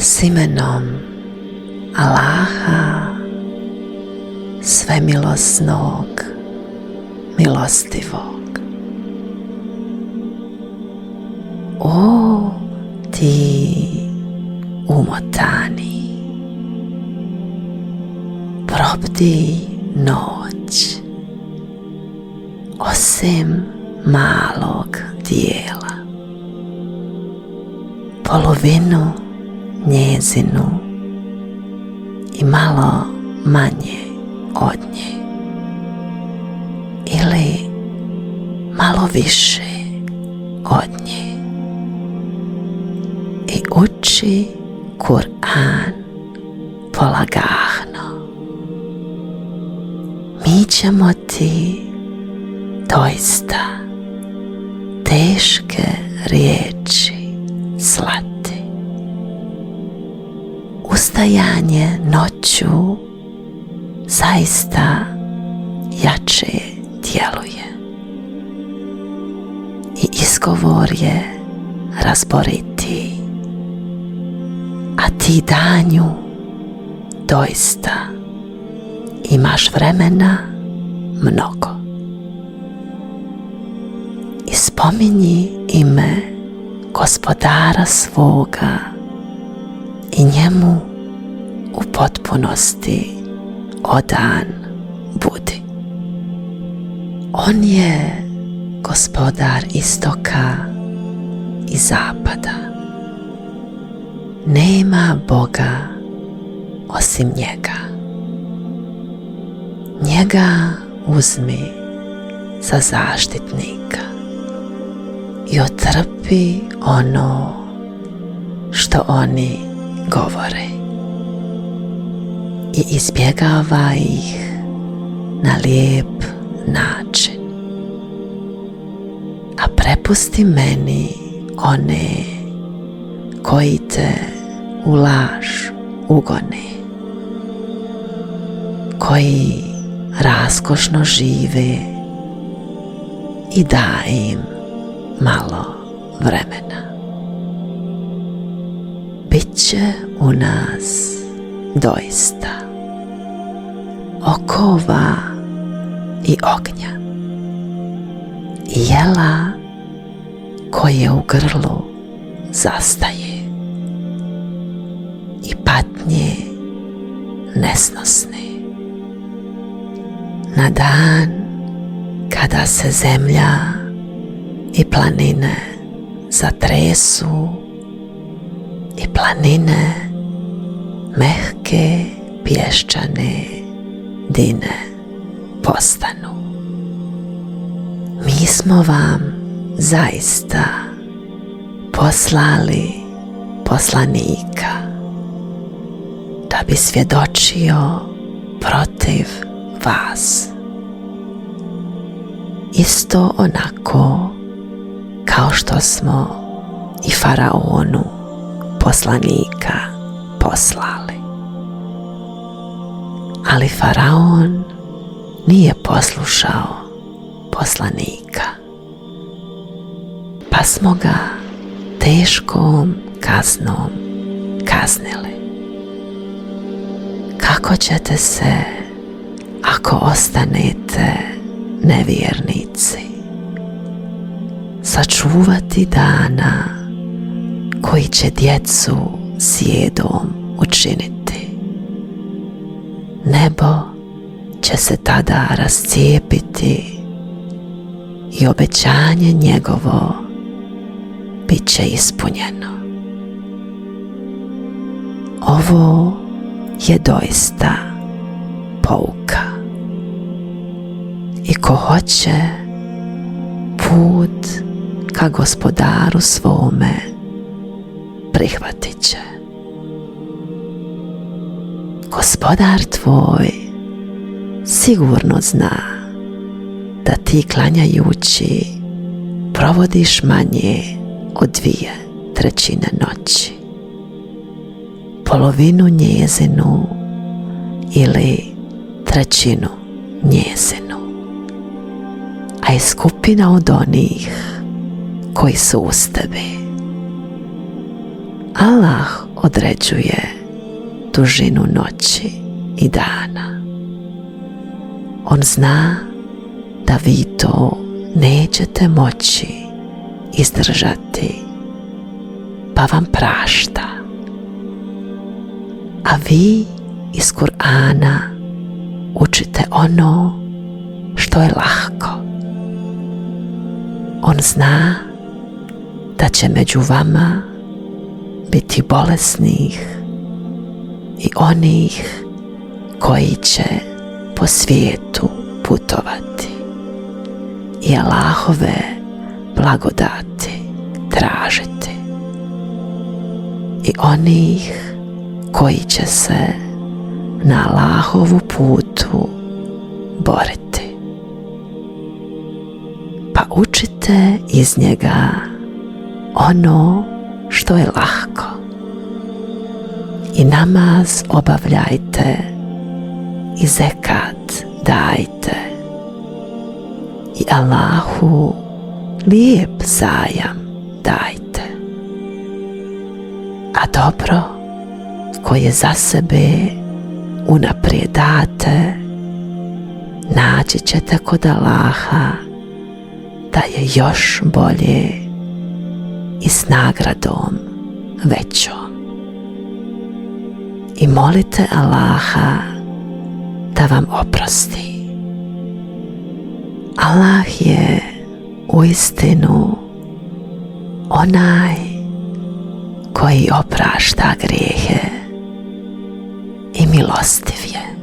s imenom Allaha, svemilosnog, milostivog. O ti umotani, probdi noć, osim malog dijela, polovinu njezinu i malo manje od nje, ili malo više od nje, i uči Kur'an polagahno. Mi ćemo ti doista teške riječi slati. Ustajanje noću zaista jače djeluje i izgovor je razboriti, a ti danju doista imaš vremena mnogo. I spominji ime Gospodara svoga i njemu u potpunosti odan budi. On je Gospodar istoka i zapada. Nema Boga osim njega. Njega uzmi za zaštitnika i otrpi ono što oni govore i izbjegava ih na lijep način, a prepusti meni one koji te u laž ugone, koji raskošno žive, i daj im malo vremena. Biće u nas doista okova i ognja i jela koje u grlu zastaje i patnje nesnosne. Na dan kada se zemlja i planine zatresu i planine mehke pješčane dine postanu. Mi smo vam zaista poslali poslanika da bi svjedočio protiv vas. Isto onako kao što smo i Faraonu poslanika poslali. Ali Faraon nije poslušao poslanika, pa smo ga teškom kaznom kaznili. Kako ćete se, ako ostanete nevjernici, sačuvati dana koji će djecu sjedom učiniti? Nebo će se tada rascijepiti i obećanje njegovo bit će ispunjeno. Ovo je doista pouka. I ko hoće put ka Gospodaru svome prihvatit će. Gospodar tvoj sigurno zna da ti klanjajući provodiš manje od 2/3 noći, polovinu njezinu ili 1/3 njezinu, a je skupina od onih koji su uz tebe. Allah određuje dužinu noći i dana. On zna da vi to nećete moći izdržati, pa vam prašta. A vi iz Kur'ana učite ono što je lahko. On zna da će među vama biti bolesnih i onih koji će po svijetu putovati i Allahove blagodati tražiti, i onih koji će se na Allahovu putu boriti. Pa učite iz njega ono što je lahko i namaz obavljajte i zekat dajte i Allahu lijep zajam dajte. A dobro koje za sebe unaprijed date, naći ćete kod Allaha da je još bolje i s nagradom većom. I molite Allaha da vam oprosti. Allah je uistinu onaj koji oprašta grijehe i milostiv je.